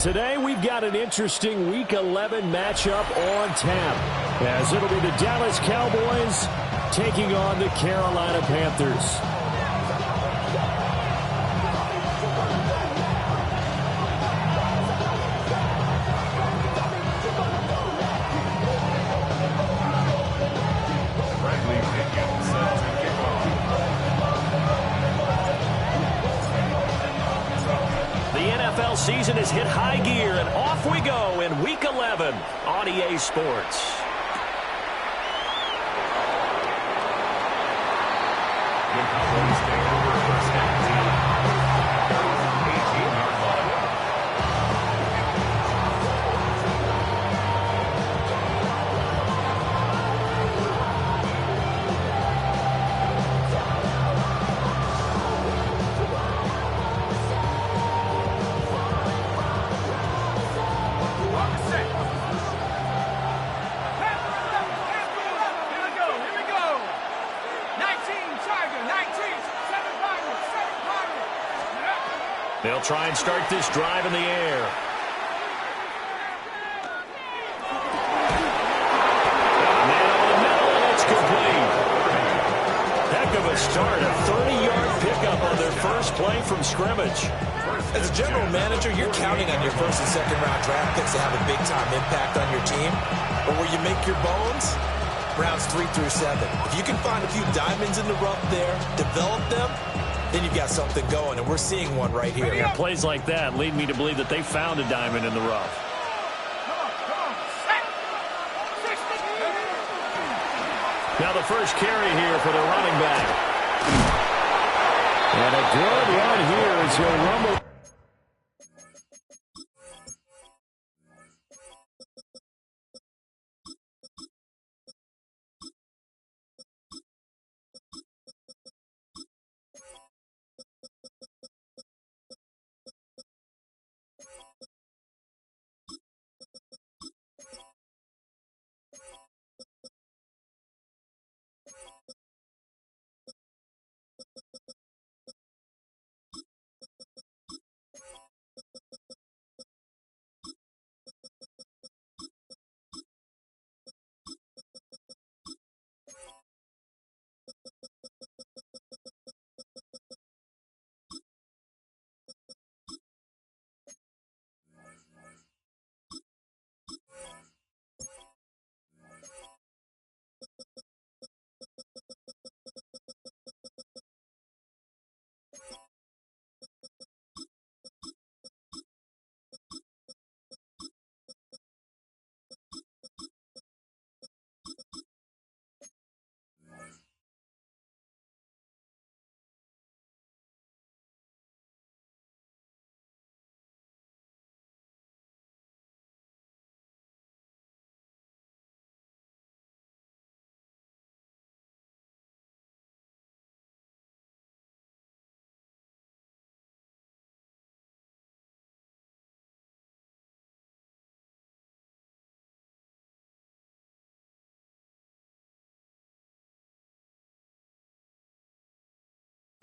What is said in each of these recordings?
Today we've got an interesting Week 11 matchup on tap, as it'll be the Dallas Cowboys taking on the Carolina Panthers. Season has hit high gear, and off we go in Week 11 on EA Sports. They'll try and start this drive in the air. Man on the middle, and it's complete. Heck of a start. A 30-yard pickup on their first play from scrimmage. As a general manager, you're counting on your first and second round draft picks to have a big-time impact on your team. But where you make your bones, rounds 3 through 7. If you can find a few diamonds in the rough there, develop them, then you've got something going, and we're seeing one right here. Yeah, plays like that lead me to believe that they found a diamond in the rough. Now the first carry here for the running back. And a good run here as he'll rumble.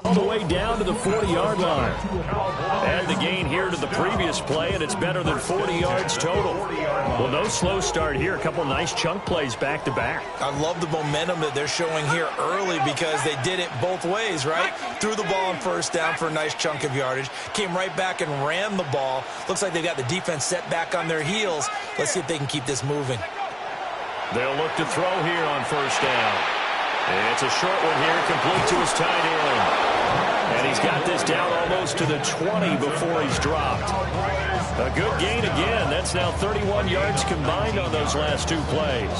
All the way down to the 40-yard line. Add the gain here to the previous play, and it's better than 40 yards total. Well, no slow start here. A couple nice chunk plays back-to-back. I love the momentum that they're showing here early because they did it both ways, right? Threw the ball on first down for a nice chunk of yardage. Came right back and ran the ball. Looks like they got the defense set back on their heels. Let's see if they can keep this moving. They'll look to throw here on first down. And it's a short one here, complete to his tight end. And he's got this down almost to the 20 before he's dropped. A good gain again. That's now 31 yards combined on those last two plays.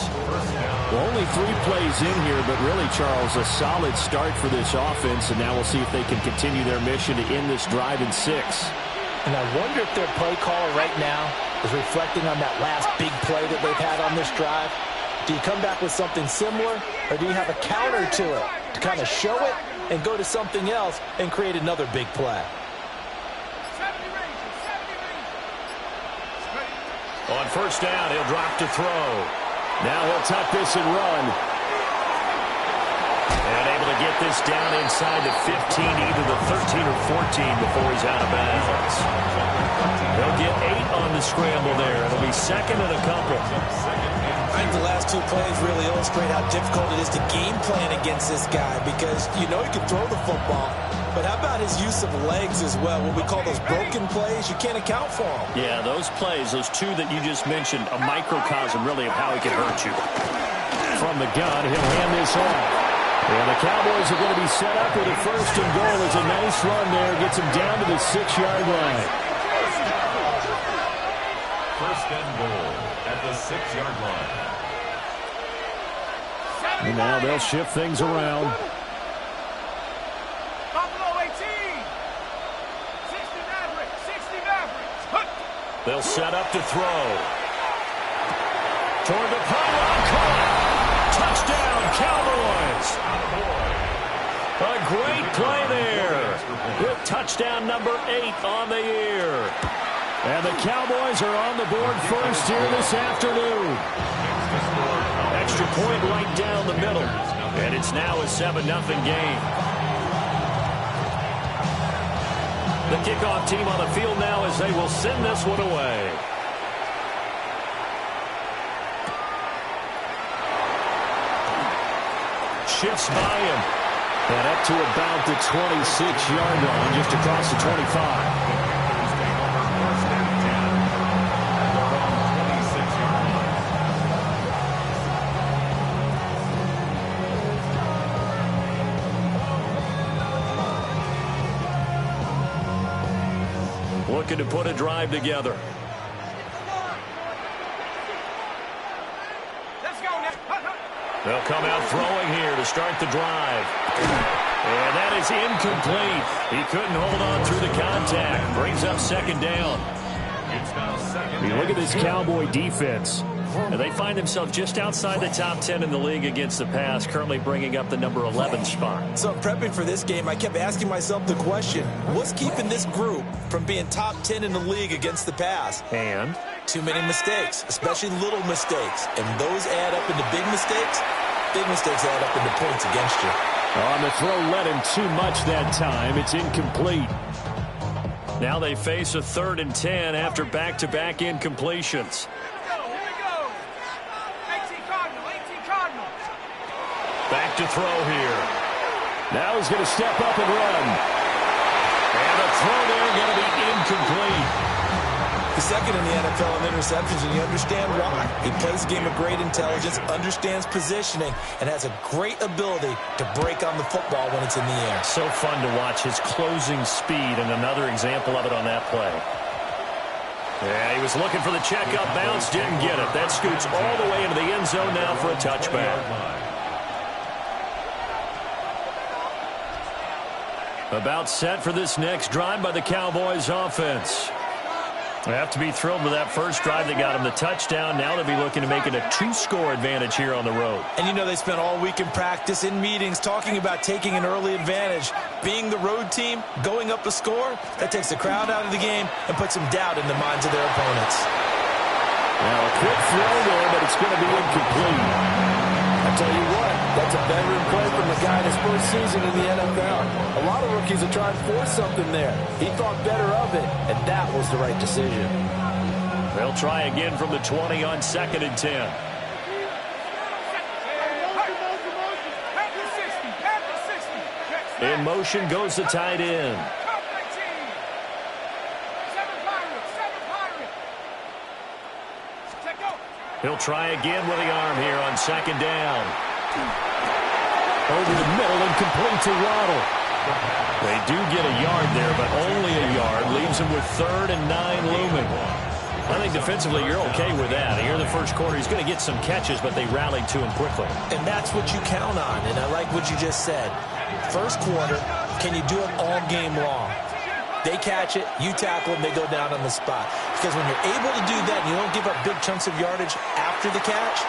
Well, only 3 plays in here, but really, Charles, a solid start for this offense. And now we'll see if they can continue their mission to end this drive in 6. And I wonder if their play caller right now is reflecting on that last big play that they've had on this drive. Do you come back with something similar, or do you have a counter to it to kind of show it and go to something else and create another big play? On first down, he'll drop to throw. Now he'll tuck this and run. And able to get this down inside the 15, either the 13 or 14 before he's out of bounds. They'll get 8 on the scramble there. It'll be second and a couple. I think the last 2 plays really illustrate how difficult it is to game plan against this guy because you know he can throw the football, but how about his use of legs as well? What we call those broken plays, you can't account for them. Yeah, those plays, those 2 that you just mentioned, a microcosm really of how he can hurt you. From the gun, he'll hand this off. And the Cowboys are going to be set up with a first and goal. As a nice run there, gets him down to the 6-yard line. First and goal at the 6-yard line. And now they'll shift things around. Buffalo 18. 60 Mavericks. They'll set up to throw. Toward the pylon, caught. Touchdown, Cowboys. A great play there. With touchdown number 8 on the year. And the Cowboys are on the board first here this afternoon. Extra point right down the middle. And it's now a 7-0 game. The kickoff team on the field now as they will send this one away. Shifts by him. And up to about the 26-yard line, just across the 25. Looking to put a drive together. Let's go now. They'll come out throwing here to start the drive. And that is incomplete. He couldn't hold on through the contact. Brings up second down. It's now second. I mean, look at this Cowboy defense. And they find themselves just outside the top 10 in the league against the pass, currently bringing up the number 11 spot. So prepping for this game, I kept asking myself the question, what's keeping this group from being top 10 in the league against the pass? And Too many mistakes, especially little mistakes. And those add up into big mistakes. Big mistakes add up into points against you. On the throw, led him too much that time. It's incomplete. now they face a 3rd and 10 after back-to-back incompletions. Back to throw here. Now he's going to step up and run. And the throw there going to be incomplete. The second in the NFL in interceptions, and you understand why. He plays a game of great intelligence, understands positioning, and has a great ability to break on the football when it's in the air. So fun to watch his closing speed, and another example of it on that play. Yeah, he was looking for the check-up bounce, didn't get it. That scoots all the way into the end zone now for a touchback. About set for this next drive by the Cowboys offense. They have to be thrilled with that first drive. They got him the touchdown. Now they'll be looking to make it a 2-score advantage here on the road. And you know they spent all week in practice, in meetings, talking about taking an early advantage. Being the road team, going up a score, that takes the crowd out of the game and puts some doubt in the minds of their opponents. Now a quick throw there, but it's going to be incomplete. I tell you what, that's a veteran play from the guy in his first season in the NFL. A lot of rookies are trying to force something there. He thought better of it, and that was the right decision. They'll try again from the 20 on 2nd and 10. In motion goes the tight end. He'll try again with the arm here on 2nd down. Over the middle and complete to Waddle. They do get a yard there, but only a yard. Leaves them with 3rd and 9 looming. I think defensively you're okay with that. Here in the first quarter, he's going to get some catches, but they rallied to him quickly. And that's what you count on, and I like what you just said. First quarter, can you do it all game long? They catch it, you tackle them, they go down on the spot. Because when you're able to do that and you don't give up big chunks of yardage after the catch,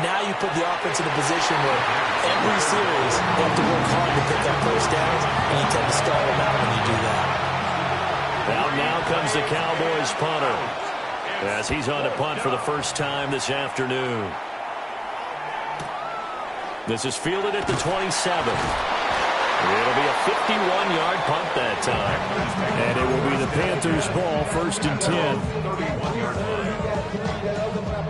now you put the offense in a position where every series they have to work hard to pick up first downs, and you tend to stall them out when you do that. Now comes the Cowboys punter as he's on to punt for the first time this afternoon. This is fielded at the 27. It'll be a 51-yard punt that time. And it will be the Panthers' ball, 1st and 10.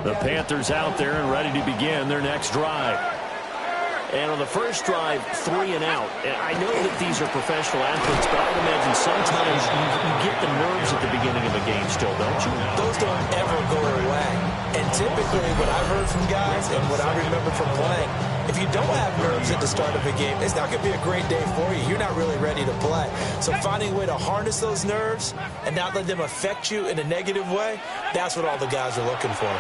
The Panthers out there and ready to begin their next drive. And on the first drive, 3 and out. And I know that these are professional athletes, but I would imagine sometimes you get the nerves at the beginning of a game still, don't you? Those don't ever go away. And typically what I've heard from guys and what I remember from playing, if you don't have nerves at the start of a game, it's not going to be a great day for you. You're not really ready to play. So finding a way to harness those nerves and not let them affect you in a negative way, that's what all the guys are looking for.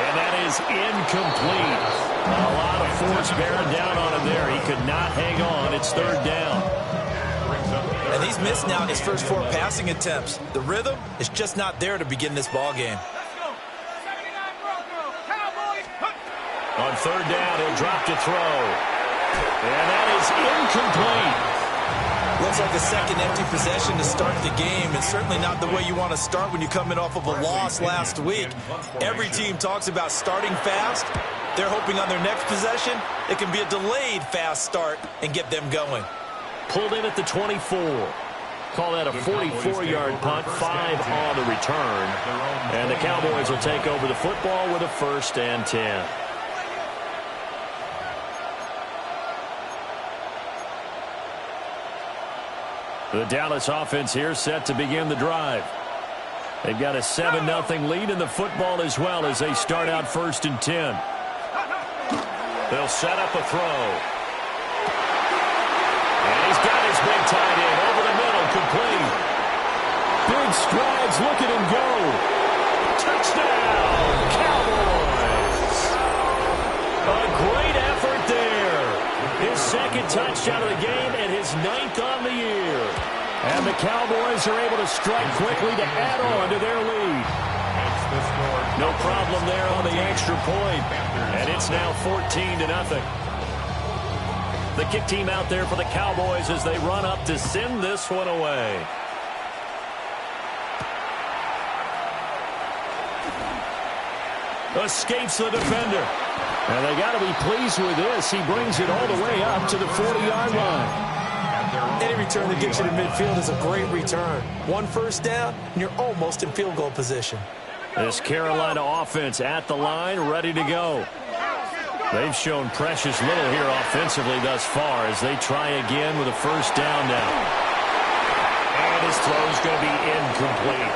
And that is incomplete. A lot of force bearing down on him there. He could not hang on. It's 3rd down. And he's missed now in his first 4 passing attempts. The rhythm is just not there to begin this ball game. On 3rd down, he'll drop to throw. And that is incomplete. Looks like a second empty possession to start the game, and certainly not the way you want to start when you're coming off of a loss last week. Every team talks about starting fast. They're hoping on their next possession it can be a delayed fast start and get them going. Pulled in at the 24. Call that a 44-yard punt, 5 on the return. And the Cowboys will take over the football with a 1st and 10. The Dallas offense here set to begin the drive. They've got a 7-0 lead in the football as well as they start out 1st and 10. They'll set up a throw. And he's got his big tight end over the middle, complete. Big strides, look at him go. Touchdown, Cowboys. A great effort there. His 2nd touchdown of the game and his 9th on the year. And the Cowboys are able to strike quickly to add on to their lead. No problem there on the extra point. And it's now 14-0. The kick team out there for the Cowboys as they run up to send this one away. Escapes the defender. And they got to be pleased with this. He brings it all the way up to the 40-yard line. Any return that gets you to midfield is a great return. 1 first down, and you're almost in field goal position. This Carolina offense at the line, ready to go. They've shown precious little here offensively thus far as they try again with a 1st down now. And his throw's going to be incomplete.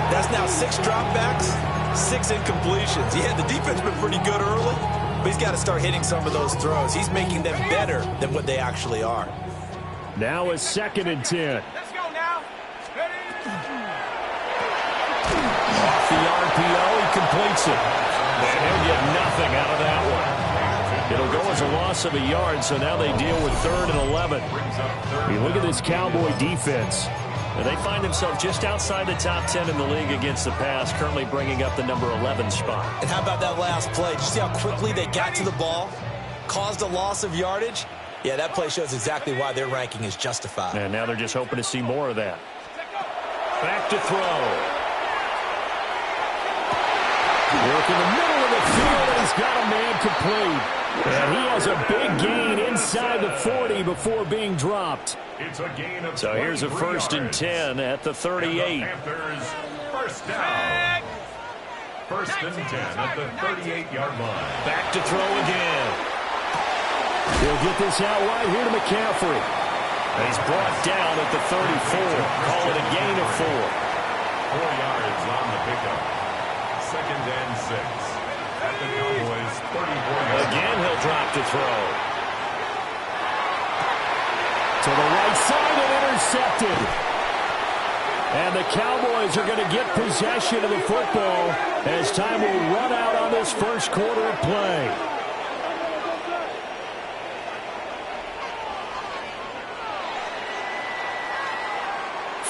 That's now 6 dropbacks, 6 incompletions. Yeah, the defense been pretty good early, but he's got to start hitting some of those throws. He's making them better than what they actually are. Now it's 2nd and 10. Let's go now. Ready? Off the RPO, he completes it. And he'll get nothing out of that one. It'll go as a loss of a yard, so now they deal with 3rd and 11. You look at this Cowboy defense. And they find themselves just outside the top 10 in the league against the pass, currently bringing up the number 11 spot. And how about that last play? Did you see how quickly they got to the ball? Caused a loss of yardage? Yeah, that play shows exactly why their ranking is justified. And now they're just hoping to see more of that. Back to throw. Work in the middle of the field, and he's got a man complete. And he has a big gain inside the 40 before being dropped. It's a gain of So here's a 1st and 10 at the 38. Panthers, 1st down. 1st and 10 at the 38-yard line. Back to throw again. He'll get this out wide here to McCaffrey. He's brought down at the 34. Call it a gain of 4. 4 yards on the pickup. 2nd and 6 at the Cowboys' 34-yard line. Again, he'll drop to throw. To the right side and intercepted. And the Cowboys are going to get possession of the football as time will run out on this 1st quarter of play.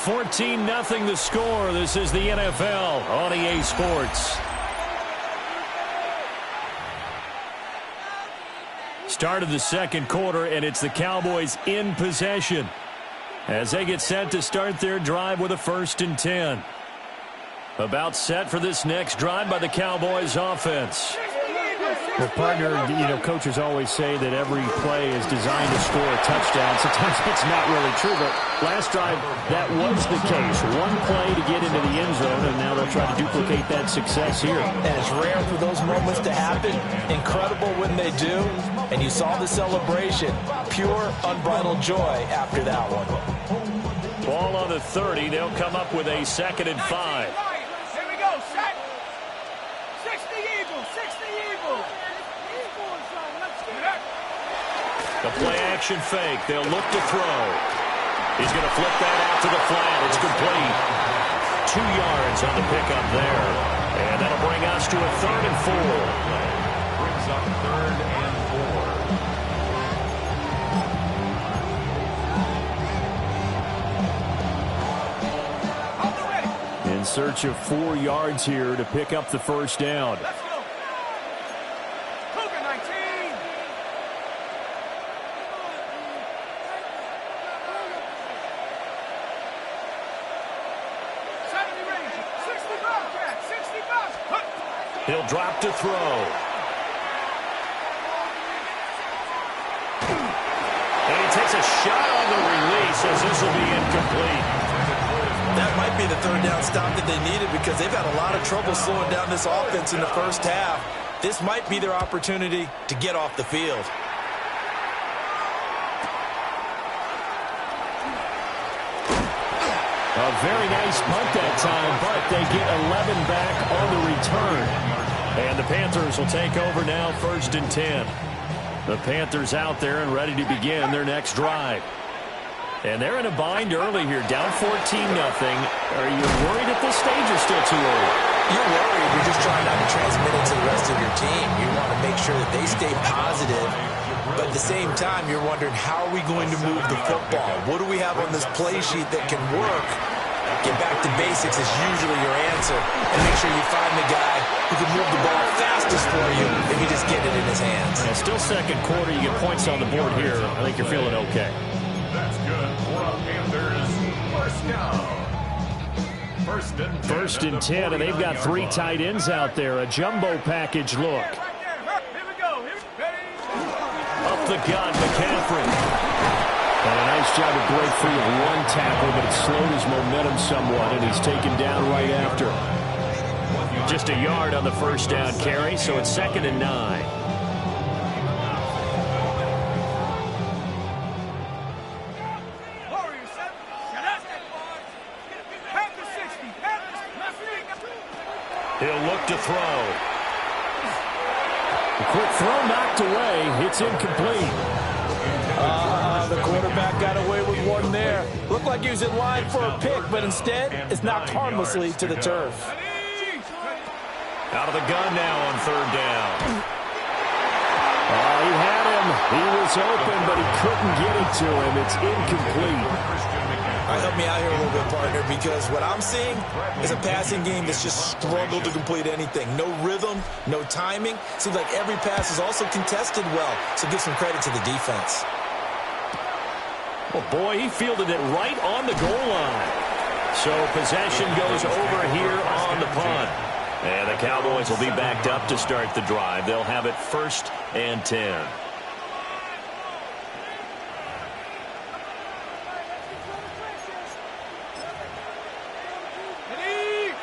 $14-0 the score. This is the NFL on EA Sports. Start of the 2nd quarter, and it's the Cowboys in possession as they get set to start their drive with a 1st and 10. About set for this next drive by the Cowboys offense. Well, partner, coaches always say that every play is designed to score a touchdown. Sometimes it's not really true, but last drive, that was the case. One play to get into the end zone, and now they'll try to duplicate that success here. And it's rare for those moments to happen. Incredible when they do. And you saw the celebration. Pure, unbridled joy after that one. Ball on the 30. They'll come up with a 2nd and 5. Here we go, set. 60 Eagles, 60 Eagles. The play action fake. They'll look to throw. He's going to flip that out to the flat. It's complete. 2 yards on the pickup there. And that'll bring us to a 3rd and 4. Brings up 3rd and 4. In search of 4 yards here to pick up the first down. Let's go. Cougar 19. He'll drop to throw. And he takes a shot on the release as this will be incomplete. That might be the 3rd down stop that they needed because they've had a lot of trouble slowing down this offense in the first half. This might be their opportunity to get off the field. A very nice punt that time, but they get 11 back on the return. And the Panthers will take over now, 1st and 10. The Panthers out there and ready to begin their next drive. And they're in a bind early here, down 14-0. Are you worried at this stage or still too early? You're worried. You're just trying not to transmit it to the rest of your team. You want to make sure that they stay positive. But at the same time, you're wondering, how are we going to move the football? What do we have on this play sheet that can work? Get back to basics is usually your answer. And make sure you find the guy who can move the ball fastest for you if you just get it in his hands. And still 2nd quarter, you get points on the board here. I think you're feeling okay. That's good for the Panthers. 1st down. 1st and 10, and they've got 3 tight ends out there. A jumbo package look. Here we go. Ready? Up the gun, McCaffrey. And a nice job to break free of 1 tackle, but it slowed his momentum somewhat, and he's taken down right after. Just a yard on the 1st down carry, so it's 2nd and 9. He'll look to throw. A quick throw knocked away. It's incomplete. The quarterback got away with one there. Looked like he was in line for a pick, but instead it's knocked harmlessly to the turf. Out of the gun now on 3rd down. He had him. He was open, but he couldn't get it to him. It's incomplete. All right, help me out here a little bit, partner, because what I'm seeing is a passing game that's just struggled to complete anything. No rhythm, no timing. Seems like every pass is also contested well, so give some credit to the defense. Well, boy, he fielded it right on the goal line. So possession goes over here on the punt. And the Cowboys will be backed up to start the drive. They'll have it 1st and 10.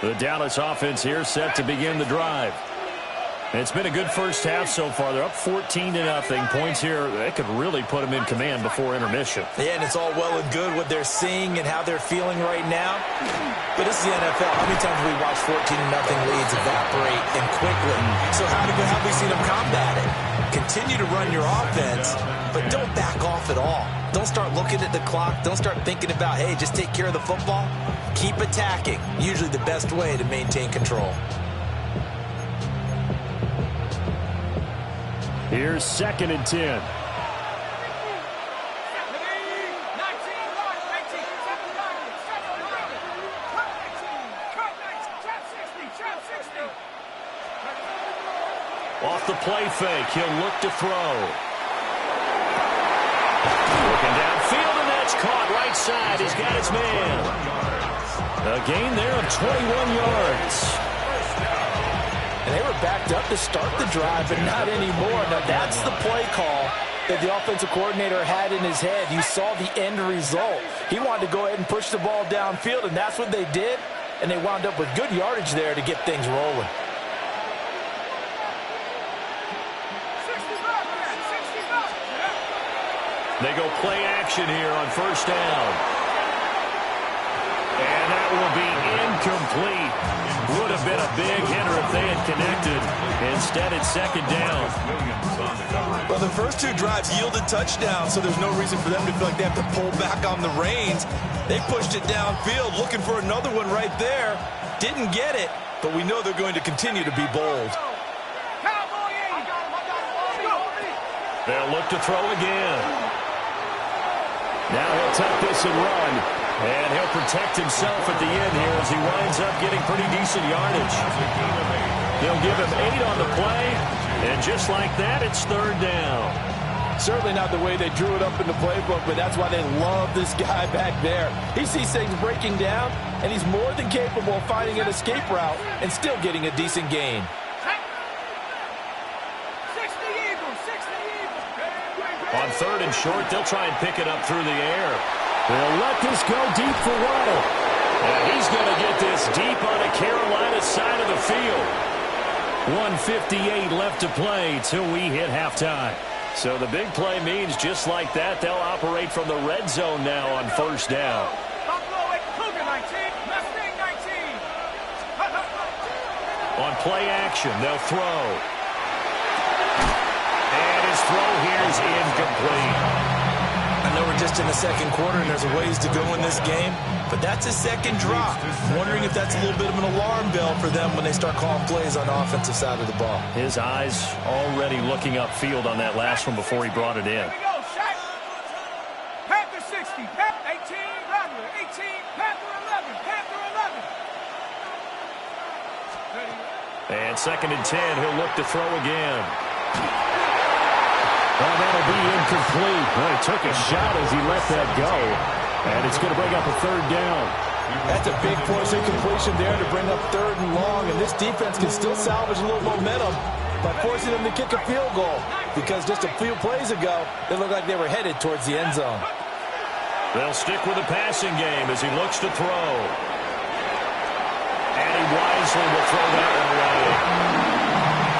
The Dallas offense here set to begin the drive. It's been a good first half so far. They're up 14-0. Points here, they could really put them in command before intermission. Yeah, and it's all well and good what they're seeing and how they're feeling right now. But this is the NFL. How many times have we watched 14-0 leads evaporate and quickly? So how have we seen them combat it? Continue to run your offense, but don't back off at all. Don't start looking at the clock. Don't start thinking about, hey, just take care of the football. Keep attacking. Usually the best way to maintain control. Here's 2nd and 10. Off the play fake, he'll look to throw. Looking downfield, and that's caught right side. He's got his man. A gain there of 21 yards. And they were backed up to start the drive, but not anymore. Now, that's the play call that the offensive coordinator had in his head. You saw the end result. He wanted to go ahead and push the ball downfield, and that's what they did. And they wound up with good yardage there to get things rolling. They go play action here on first down. And that will be incomplete. Would have been a big hitter if they had connected. Instead, it's second down. Well, the first two drives yielded touchdowns, so there's no reason for them to feel like they have to pull back on the reins. They pushed it downfield, looking for another one right there. Didn't get it, but we know they're going to continue to be bold. They'll look to throw again. Now he'll take this and run. And he'll protect himself at the end here as he winds up getting pretty decent yardage. They'll give him 8 on the play. And just like that, it's third down. Certainly not the way they drew it up in the playbook, but that's why they love this guy back there. He sees things breaking down, and he's more than capable of finding an escape route and still getting a decent gain. On third and short, they'll try and pick it up through the air. They'll let this go deep for Waddle. And he's going to get this deep on the Carolina side of the field. 1:58 left to play till we hit halftime. So the big play means just like that, they'll operate from the red zone now on first down. On play action, they'll throw. And his throw here is incomplete. I know we're just in the second quarter and there's a ways to go in this game, but that's a second drop. Wondering if that's a little bit of an alarm bell for them when they start calling plays on the offensive side of the ball. His eyes already looking upfield on that last one before he brought it in. Panther 60, Panther 18, Rattler 18, Panther 11, Panther 11. And second and 10, he'll look to throw again. Well, that'll be incomplete. Well, he took a shot as he let that go. And it's going to bring up a third down. That's a big force incompletion there to bring up third and long. And this defense can still salvage a little momentum by forcing them to kick a field goal. Because just a few plays ago, they looked like they were headed towards the end zone. They'll stick with the passing game as he looks to throw. And he wisely will throw that one away.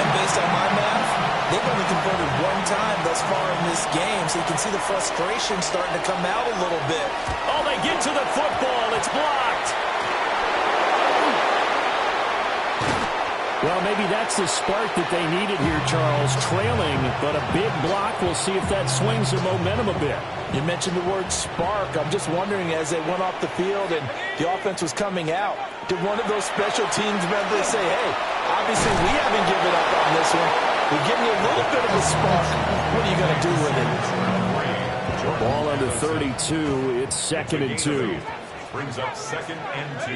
And based on my math, they've only converted one time thus far in this game, so you can see the frustration starting to come out a little bit. Oh, they get to the football. It's blocked. Well, maybe that's the spark that they needed here, Charles. Trailing, but a big block. We'll see if that swings the momentum a bit. You mentioned the word spark. I'm just wondering, as they went off the field and the offense was coming out, did one of those special teams members say, hey, obviously we haven't given up on this one. We're giving you a little bit of a spark. What are you going to do with it? Ball under 32. It's second and 2. Brings up second and 2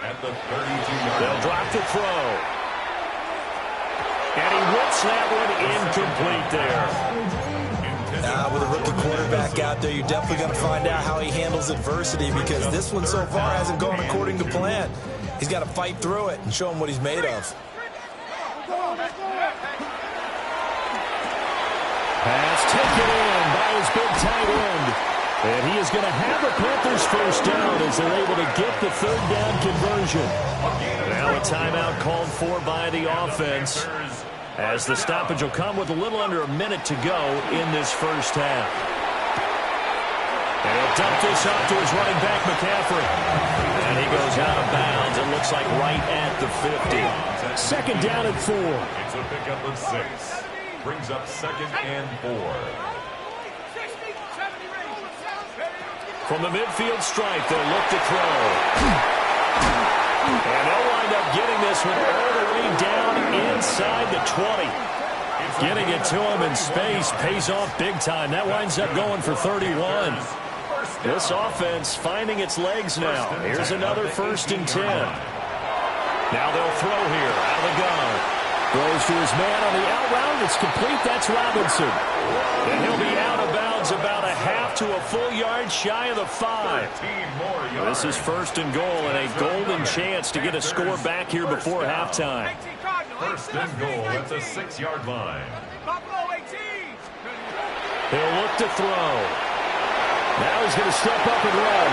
at the 32-yard. They'll drop the throw. And he whips that one incomplete there. With a rookie quarterback out there, you're definitely going to find out how he handles adversity, because this one so far hasn't gone according to plan. He's got to fight through it and show him what he's made of. Pass taken in by his big tight end. And he is going to have the Panthers first down as they're able to get the third down conversion. Now a timeout called for by the offense, as the stoppage will come with a little under a minute to go in this first half. And he'll dump this up to his running back, McCaffrey. And he goes out of bounds. It looks like right at the 50. Second down and 4. It's a pickup of 6. Brings up second and 4. From the midfield stripe, they'll look to throw. And they'll wind up getting this one all the way down inside the 20. Getting it to him in space pays off big time. That winds up going for 31. This offense finding its legs now. Here's another first and 10. Now they'll throw here out of the gun. Throws to his man on the out route. It's complete. That's Robinson. And he'll be out of bounds about a half to a full yard shy of the 5. This is first and goal and a golden chance to get a score back here before halftime. First and goal at the 6-yard line. Buffalo 18. He'll look to throw. Now he's going to step up and run.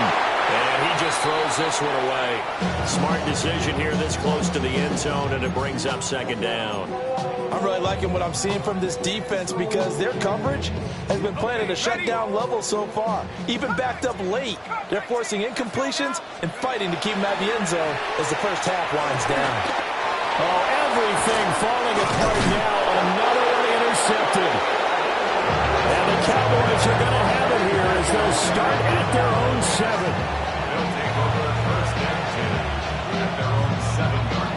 And he just throws this one away. Smart decision here this close to the end zone, and it brings up second down. I'm really liking what I'm seeing from this defense because their coverage has been playing at a shutdown level so far. Even backed up late, they're forcing incompletions and fighting to keep them at the end zone as the first half winds down. Oh, everything falling apart now. Another one intercepted. And the Cowboys are going to have it here as they'll start at their own 7. They'll take over first and 10 at their own 7-yard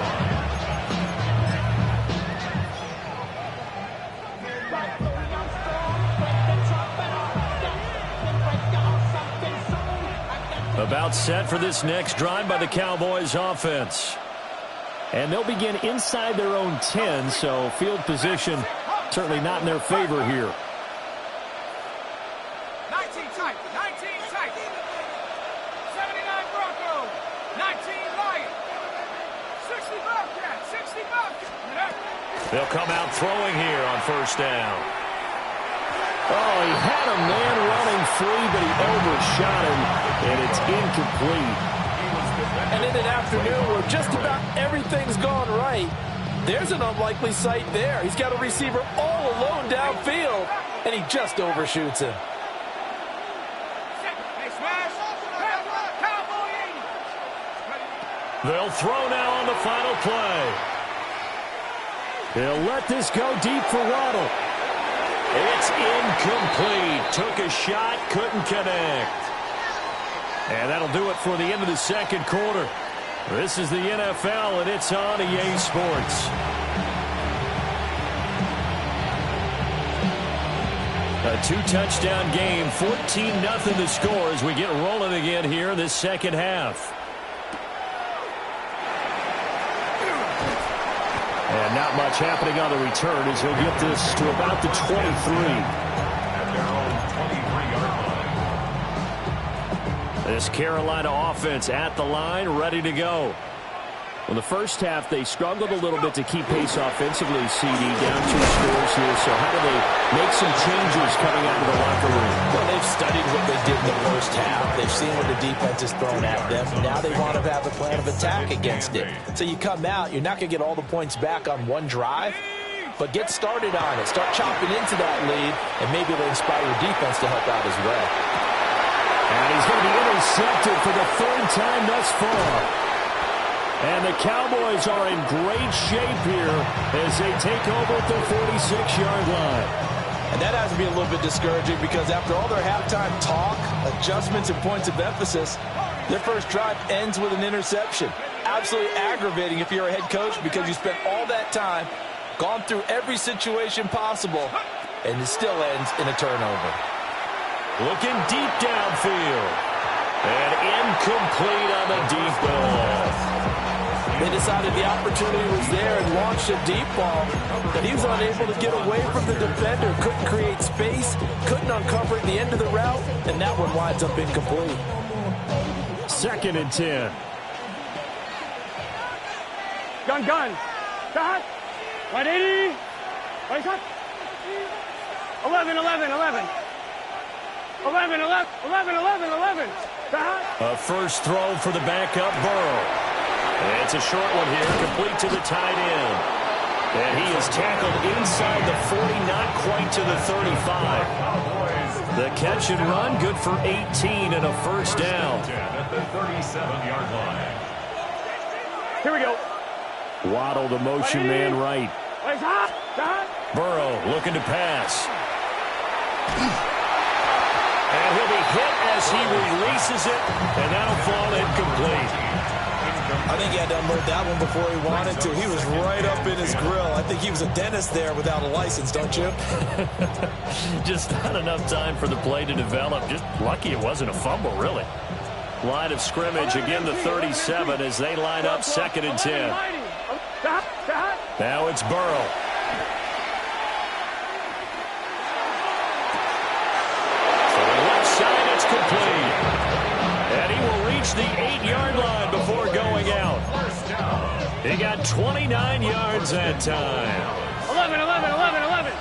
line. About set for this next drive by the Cowboys offense. And they'll begin inside their own 10, so field position certainly not in their favor here. 19 tight. 19 tight. 79 Broncos. 19 Lions. 60 Bobcats. 60 Bobcats. They'll come out throwing here on first down. Oh, he had a man running free, but he overshot him, and it's incomplete. And in an afternoon where just about everything's gone right, there's an unlikely sight there. He's got a receiver all alone downfield, and he just overshoots him. Hey, smash. Cowboy 80. They'll throw now on the final play. They'll let this go deep for Waddle. It's incomplete. Took a shot, couldn't connect. And that'll do it for the end of the second quarter. This is the NFL, and it's on EA Sports. A 2-touchdown game, 14-0 the score as we get rolling again here in this second half. And not much happening on the return as he'll get this to about the 23. At their own 23-yard line. This Carolina offense at the line, ready to go. Well, the first half, they struggled a little bit to keep pace offensively, CD, down 2 scores here. So how do they make some changes coming out of the locker room? Well, they've studied what they did in the first half. They've seen what the defense has thrown at them. Now they want to have a plan of attack against it. So you come out, you're not going to get all the points back on one drive, but get started on it. Start chopping into that lead, and maybe it'll inspire your defense to help out as well. And he's going to be intercepted for the 3rd time thus far. And the Cowboys are in great shape here as they take over at the 46-yard line. And that has to be a little bit discouraging because after all their halftime talk, adjustments, and points of emphasis, their first drive ends with an interception. Absolutely aggravating if you're a head coach because you spent all that time, gone through every situation possible, and it still ends in a turnover. Looking deep downfield. And incomplete on the deep ball. They decided the opportunity was there and launched a deep ball, but he was unable to get away from the defender, couldn't create space, couldn't uncover at the end of the route, and that one winds up incomplete. 2nd and 10. Gun. Stop. 180. Right shot. 11. Stop. A first throw for the backup Burrow. And it's a short one here, complete to the tight end. And he is tackled inside the 40, not quite to the 35. The catch and run, good for 18 and a first down. At the 37-yard line. Here we go. Waddle, the motion man right. Burrow looking to pass. And he'll be hit as he releases it, and that'll fall incomplete. I think he had to unload that one before he wanted to. He was right up in his grill. I think he was a dentist there without a license, don't you? Just not enough time for the play to develop. Just lucky it wasn't a fumble, really. Line of scrimmage, again the 37 as they line up 2nd and 10. Now it's Burrow. To the left side, it's complete. And he will reach the 8-yard line before going out. He got 29 yards that time. 11, 11, 11, 11.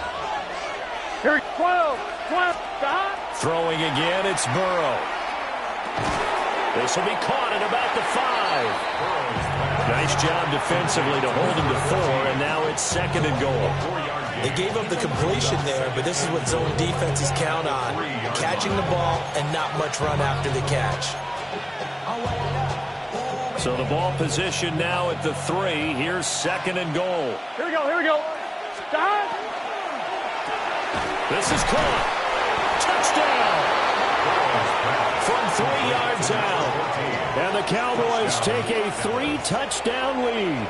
Here, 12, 12, stop. Throwing again, it's Burrow. This will be caught at about the 5. Nice job defensively to hold him to 4, and now it's 2nd and goal. They gave up the completion there, but this is what zone defenses count on. Catching the ball and not much run after the catch. So the ball position now at the 3. Here's 2nd and goal. Here we go, here we go. Stop. This is caught. Touchdown. From 3 yards out. And the Cowboys take a 3-touchdown lead.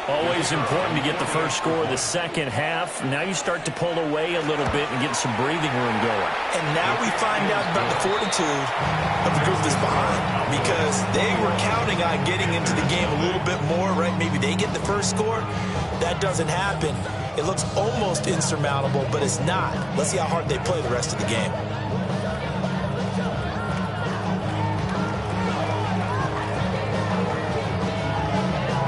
Always important to get the first score of the second half. Now you start to pull away a little bit and get some breathing room going. And now we find out about the fortitude of the group that's behind, because they were counting on getting into the game a little bit more, right? Maybe they get the first score. That doesn't happen. It looks almost insurmountable, but it's not. Let's see how hard they play the rest of the game.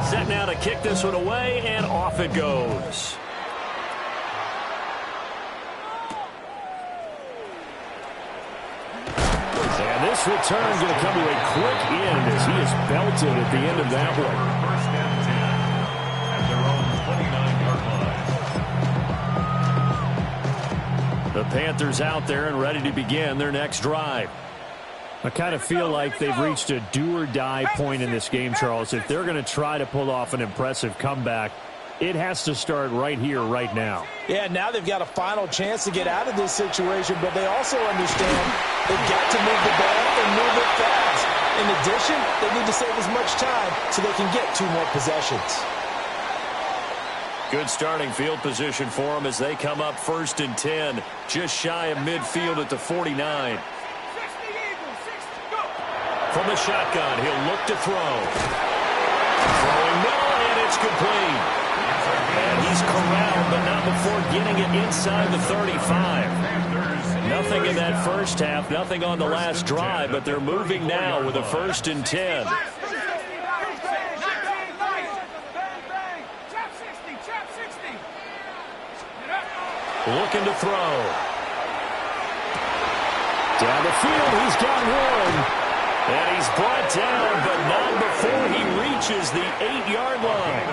Set now to kick this one away, and off it goes. And this return going to come to a quick end as he is belted at the end of that one. First and 10 at their own 29-yard line. The Panthers out there and ready to begin their next drive. I kind of feel like they've reached a do-or-die point in this game, Charles. If they're going to try to pull off an impressive comeback, it has to start right here, right now. Yeah, now they've got a final chance to get out of this situation, but they also understand they've got to move the ball and move it fast. In addition, they need to save as much time so they can get 2 more possessions. Good starting field position for them as they come up 1st and 10, just shy of midfield at the 49. From the shotgun, he'll look to throw. Throwing middle, and it's complete. And he's corralled, but not before getting it inside the 35. Nothing in that first half, nothing on the last drive, but they're moving now with a 1st and 10. Looking to throw. Down the field, he's got one. And he's brought down, but not before he reaches the 8-yard line.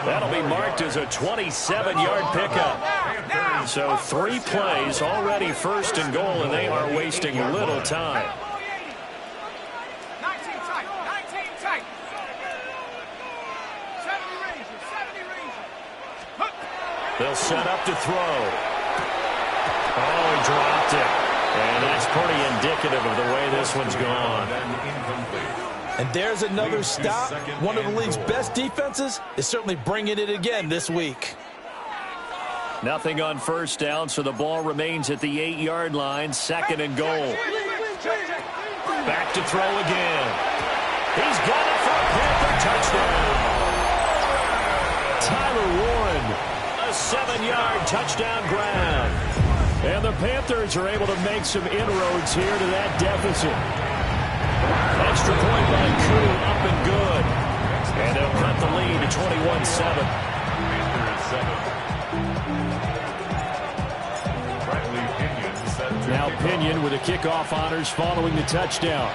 That'll be marked as a 27-yard pickup. So 3 plays, already 1st and goal, and they are wasting little time. 19 tight, 19 tight. 70 Ranger, 70 Ranger. They'll set up to throw. Oh, he dropped it. And that's pretty indicative of the way this one's gone. And there's another stop. One of the league's best defenses is certainly bringing it again this week. Nothing on 1st down, so the ball remains at the 8-yard line, 2nd and goal. Back to throw again. He's got it for a Panther touchdown. Tyler Warren. A 7-yard touchdown grab. And the Panthers are able to make some inroads here to that deficit. Extra point by Koo, up and good. And they'll cut the lead to 21-7. Now Pinion with the kickoff honors following the touchdown.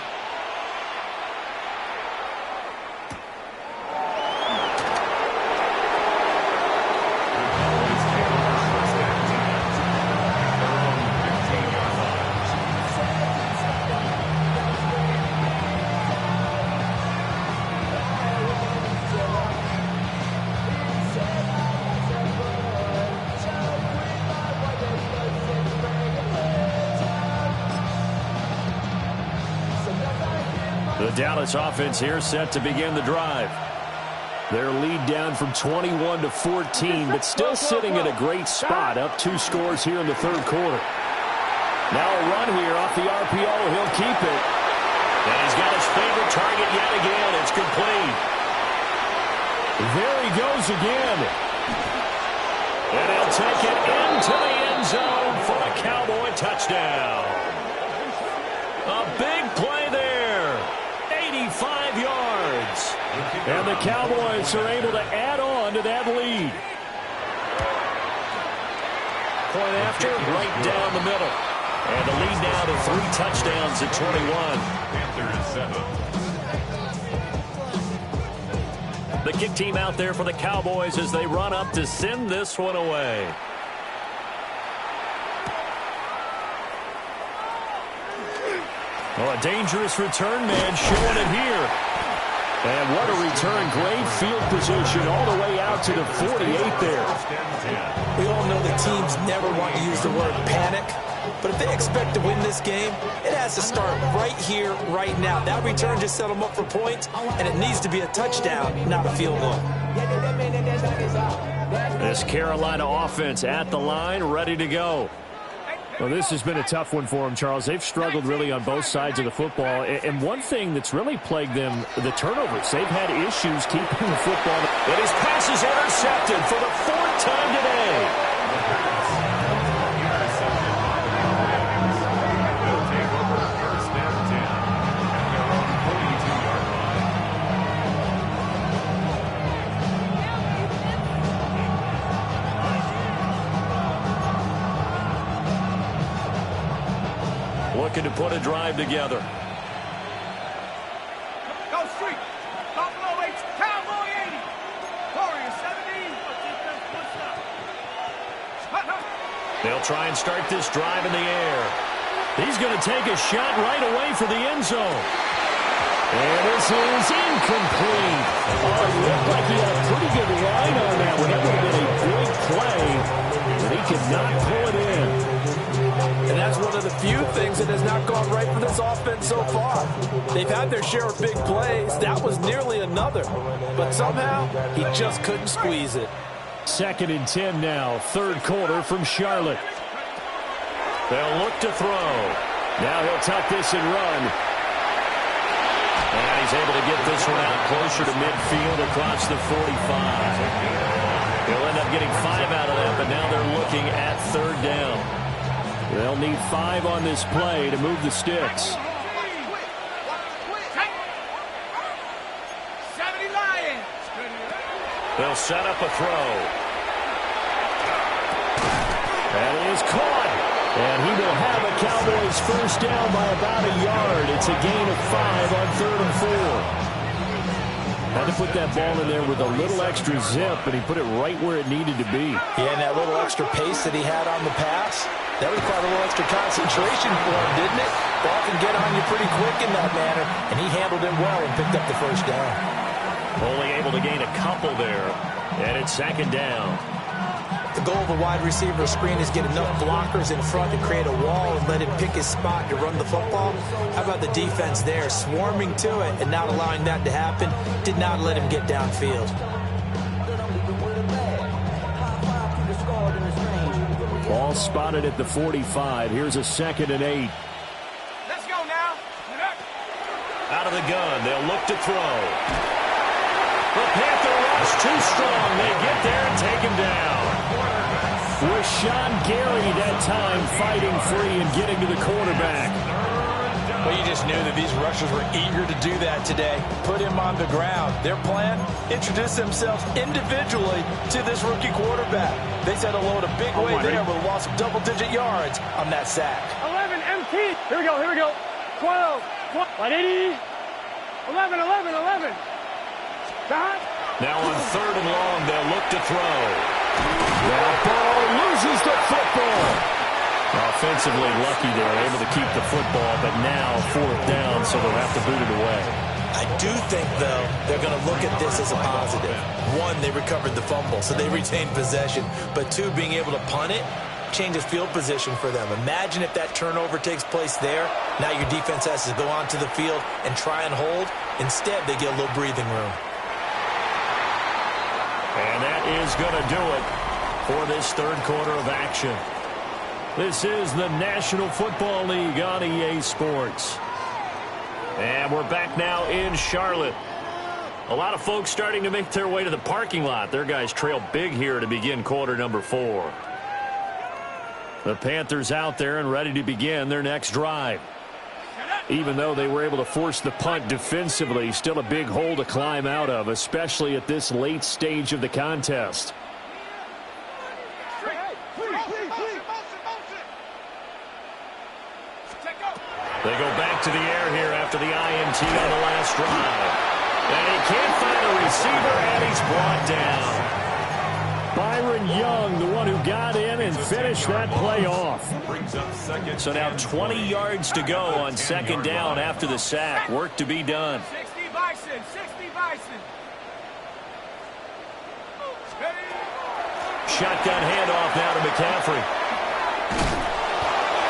The Dallas offense here set to begin the drive. Their lead down from 21 to 14, but still sitting in a great spot, up 2 scores here in the 3rd quarter. Now a run here off the RPO. He'll keep it. And he's got his favorite target yet again. It's complete. There he goes again. And he'll take it into the end zone for a Cowboy touchdown. A big play there. 85 yards. And the Cowboys are able to add on to that lead. Point after, right down the middle. And the lead now to 3 touchdowns at 21. Panthers 7. The kick team out there for the Cowboys as they run up to send this one away. Oh, a dangerous return man showing it here. And what a return. Great field position all the way out to the 48 there. We all know that teams never want to use the word panic. But if they expect to win this game, it has to start right here, right now. That return just set them up for points, and it needs to be a touchdown, not a field goal. This Carolina offense at the line, ready to go. Well, this has been a tough one for them, Charles. They've struggled really on both sides of the football. And one thing that's really plagued them, the turnovers. They've had issues keeping the football. And his pass is intercepted for the 4th time today. They'll take over 1st and 10 at their own 42-yard line. Looking to put a drive together. Go street. Buffalo 8, Cowboy 80. Warrior 17. They'll try and start this drive in the air. He's going to take a shot right away for the end zone. And this is incomplete. Oh, it looked like he had a pretty good line on that one. That would have been a big play, but he could not pull it in. And that's one of the few things that has not gone right for this offense so far. They've had their share of big plays. That was nearly another. But somehow, he just couldn't squeeze it. 2nd and 10 now, 3rd quarter from Charlotte. They'll look to throw. Now he'll tuck this and run. And he's able to get this one out closer to midfield across the 45. He'll end up getting 5 out of that, but now they're looking at 3rd down. They'll need 5 on this play to move the sticks. 70 Lions. They'll set up a throw. That is caught. And he will have a Cowboys 1st down by about a yard. It's a gain of 5 on 3rd and 4. Had to put that ball in there with a little extra zip, and he put it right where it needed to be. Yeah, and that little extra pace that he had on the pass, that required a little extra concentration for him, didn't it? Ball can get on you pretty quick in that manner, and he handled it well and picked up the 1st down. Only able to gain a couple there, and it's 2nd down. The goal of a wide receiver screen is get enough blockers in front to create a wall and let him pick his spot to run the football. How about the defense there, swarming to it and not allowing that to happen? Did not let him get downfield. Ball spotted at the 45. Here's a 2nd and 8. Let's go now. Out of the gun, they'll look to throw. The Panther rush too strong. They get there and take him down. Rashawn Gary that time fighting free and getting to the quarterback. Well, you just knew that these rushers were eager to do that today. Put him on the ground. Their plan, introduce themselves individually to this rookie quarterback. They said hello in a big way there with a loss of double-digit yards on that sack. 11 MT. Here we go. 12. 180. 11. Stop. Now on 3rd and long, they'll look to throw. That ball loses the football. Offensively lucky they're able to keep the football, but now 4th down, so they'll have to boot it away. I do think, though, they're going to look at this as a positive. 1, they recovered the fumble, so they retained possession. But 2, being able to punt it changes field position for them. Imagine if that turnover takes place there. Now your defense has to go onto the field and try and hold. Instead, they get a little breathing room. And that is going to do it for this 3rd quarter of action. This is the National Football League on EA Sports. And we're back now in Charlotte. A lot of folks starting to make their way to the parking lot. Their guys trail big here to begin quarter number 4. The Panthers out there and ready to begin their next drive. Even though they were able to force the punt defensively, still a big hole to climb out of, especially at this late stage of the contest. They go back to the air here after the INT on the last drive. And he can't find a receiver, and he's brought down. Byron Young, the one who got in and finished that play off. So now 20 yards to go on second down after the sack. Work to be done. 60 Bison, 60 Bison. Shotgun handoff now to McCaffrey.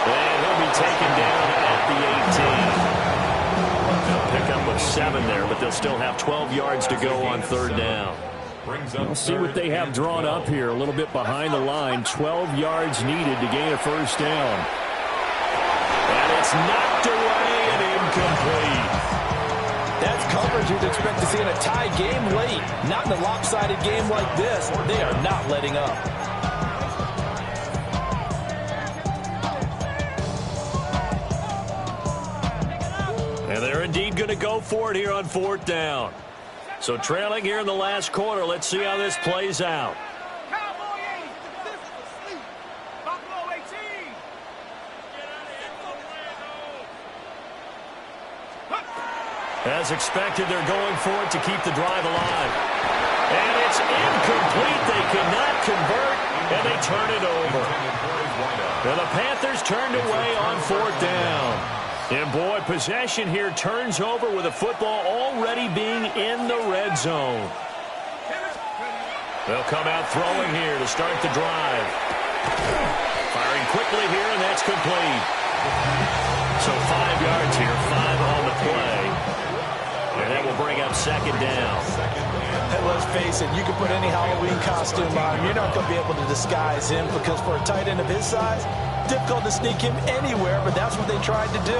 And he'll be taken down at the 18. They'll pick up with 7 there, but they'll still have 12 yards to go on third down. We'll see what they have drawn up here. A little bit behind the line. 12 yards needed to gain a first down. And it's knocked away and incomplete. That's coverage you'd expect to see in a tie game late. Not in a lopsided game like this. They are not letting up. And they're indeed going to go for it here on fourth down. So trailing here in the last quarter. Let's see how this plays out. Cowboy 8. Buffalo 18. As expected, they're going for it to keep the drive alive. And it's incomplete. They cannot convert, and they turn it over. And the Panthers turned away on fourth down. And, boy, possession here turns over with the football already being in the red zone. They'll come out throwing here to start the drive. Firing quickly here, and that's complete. So 5 yards here, 5 on the play. And that will bring up second down. And let's face it, you can put any Halloween costume on him. You're not going to be able to disguise him because for a tight end of his size, difficult to sneak him anywhere, but that's what they tried to do.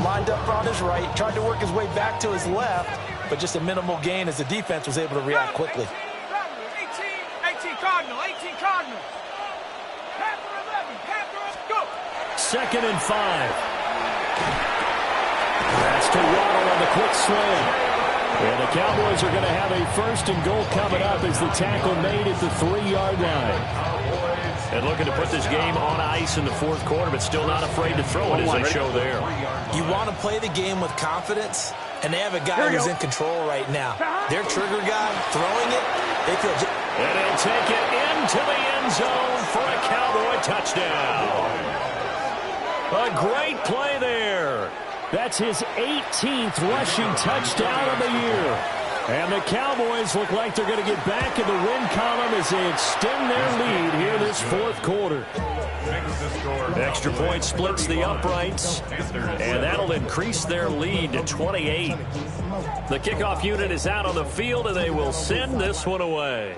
Lined up on his right, tried to work his way back to his left, but just a minimal gain as the defense was able to react quickly. 18 Cardinal, 18 Cardinal. Panther 11, Panther, go. 2nd and 5. That's to Waddle on the quick sling. And the Cowboys are going to have a 1st and goal coming up as the tackle made at the 3-yard line. And looking to put this game on ice in the fourth quarter, but still not afraid to throw it as they show there. You want to play the game with confidence, and they have a guy who's in control right now. Their trigger guy throwing it, they feel... And he'll take it into the end zone for a Cowboy touchdown. A great play there. That's his 18th rushing touchdown of the year. And the Cowboys look like they're going to get back in the win column as they extend their lead here this fourth quarter. Extra point splits the uprights, and that'll increase their lead to 28. The kickoff unit is out on the field, and they will send this one away.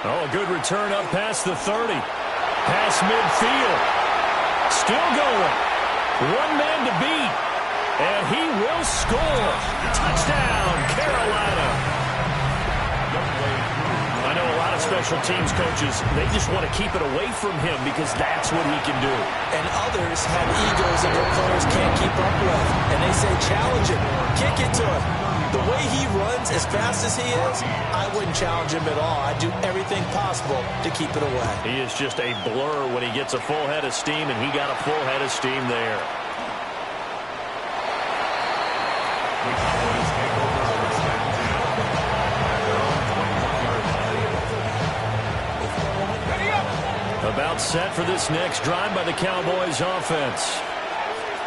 Oh, a good return up past the 30. Past midfield. Still going. One man to beat. And he will score. Touchdown, Carolina. I know a lot of special teams coaches, they just want to keep it away from him because that's what he can do. And others have egos that their players can't keep up with. And they say, challenge him. Kick it to him. The way he runs as fast as he is, I wouldn't challenge him at all. I'd do everything possible to keep it away. He is just a blur when he gets a full head of steam, and he got a full head of steam there. About set for this next drive by the Cowboys offense.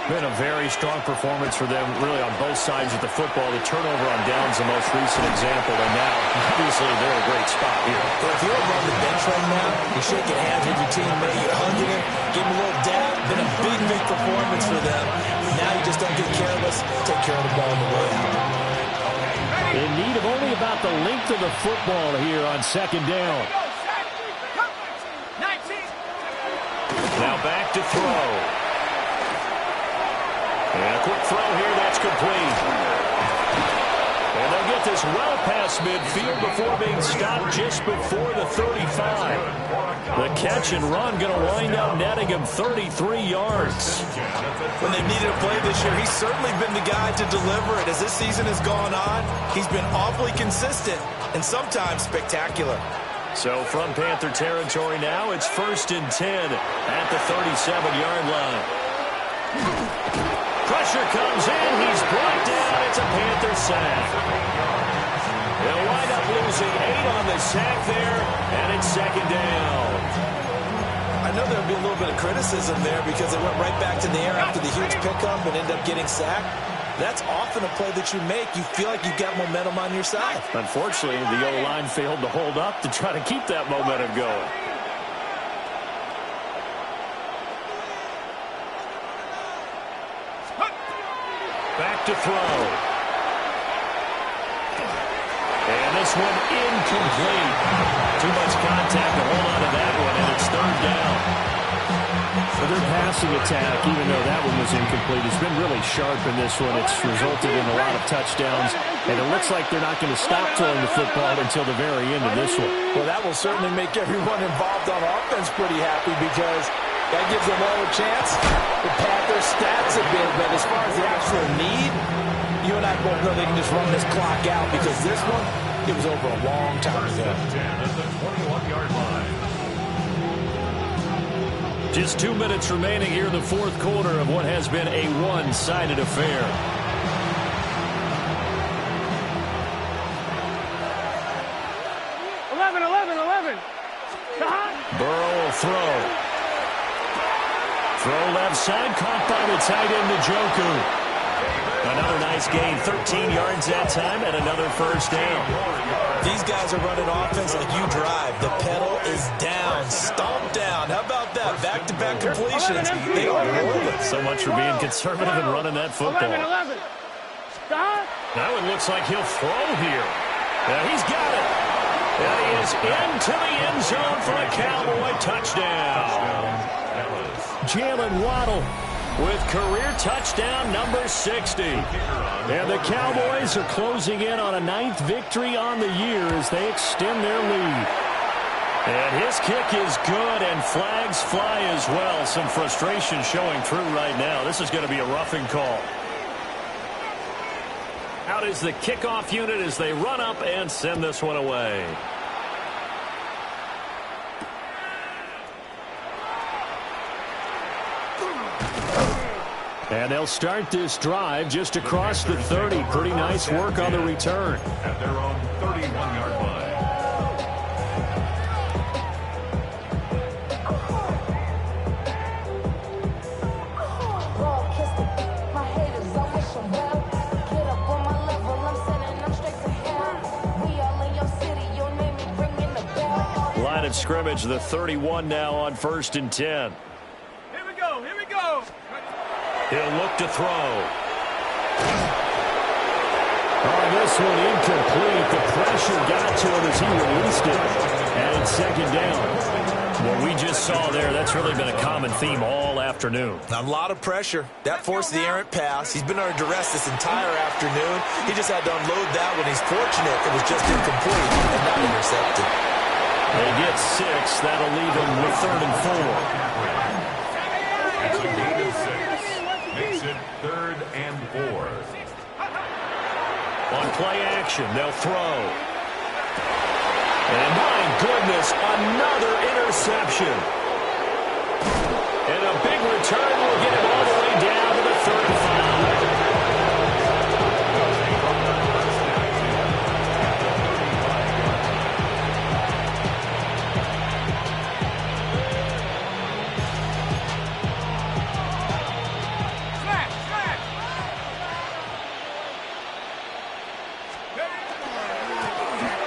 Been a very strong performance for them, really, on both sides of the football. The turnover on downs the most recent example, and now, obviously, they're in a great spot here. Well, if you're on the bench right now, you're shaking hands with your teammate, you're hugging him, giving him a little dab. Been a big, big performance for them. Now you just don't get careless, take care of the ball on the way out. In need of only about the length of the football here on second down. Now back to throw. And a quick throw here, that's complete. And they'll get this well past midfield before being stopped just before the 35. The catch and run going to wind up netting him 33 yards. When they needed a play this year, he's certainly been the guy to deliver it. As this season has gone on, he's been awfully consistent and sometimes spectacular. So from Panther territory now, it's 1st and 10 at the 37-yard line. Pressure comes in. He's brought down. It's a Panther sack. They'll wind up losing 8 on the sack there, and it's 2nd down. I know there'll be a little bit of criticism there because they went right back to the air after the huge pickup and end up getting sacked. That's often a play that you make. You feel like you've got momentum on your side. Unfortunately, the O-line failed to hold up to try to keep that momentum going. Back to throw. And this one incomplete. Too much contact to hold on to that one, and it's 3rd down. For their passing attack, even though that one was incomplete, has been really sharp in this one. It's resulted in a lot of touchdowns, and it looks like they're not going to stop throwing the football until the very end of this one. Well, that will certainly make everyone involved on offense pretty happy because that gives them all a chance to pad their stats a bit. But as far as the actual need, you and I both know they can just run this clock out because this one, it was over a long time ago. At the 21-yard line. Just 2 minutes remaining here in the 4th quarter of what has been a one-sided affair. Burrow will throw. Throw left side, caught by the tight end, Njoku. Another nice gain, 13 yards that time, and another 1st down. These guys are running offense like you drive. The pedal is down, stomp down. How about that? Back-to-back completions. They are rolling. So much for being conservative and running that football. Now it looks like he'll throw here. He's got it. And he is into the end zone for a Cowboy touchdown. Jalen Waddle with career touchdown number 60. And the Cowboys are closing in on a 9th victory on the year as they extend their lead. And his kick is good, and flags fly as well. Some frustration showing through right now. This is going to be a roughing call. Out is the kickoff unit as they run up and send this one away. And they'll start this drive just across the 30. Pretty nice work on the return. At their own 31-yard line. Line of scrimmage, the 31 now on 1st and 10. Here we go. Here we go. He'll look to throw. On this one, incomplete. The pressure got to him as he released it. And it's 2nd down. What we just saw there, that's really been a common theme all afternoon. A lot of pressure. That forced the errant pass. He's been under duress this entire afternoon. He just had to unload that one. He's fortunate it was just incomplete and not intercepted. They get 6. That'll leave him with 3rd and 4. It's a gain of 6. Makes it 3rd and 4. On play action, they'll throw. And my goodness, another interception. And a big return will get him all the way down to the 35.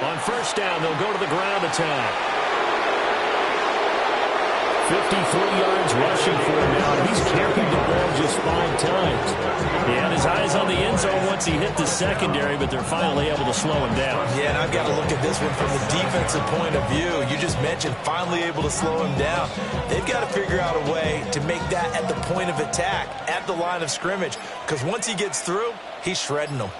On 1st down, they'll go to the ground attack. 53 yards rushing for him now, and he's carried the ball just 5 times. He had his eyes on the end zone once he hit the secondary, but they're finally able to slow him down. Yeah, and I've got to look at this one from the defensive point of view. You just mentioned finally able to slow him down. They've got to figure out a way to make that at the point of attack, at the line of scrimmage, because once he gets through, he's shredding them.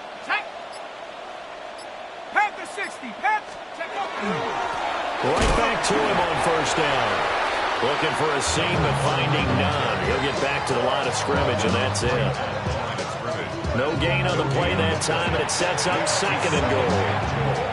Right back to him on first down. Looking for a seam, but finding none. He'll get back to the line of scrimmage, and that's it. No gain on the play that time, and it sets up second and goal.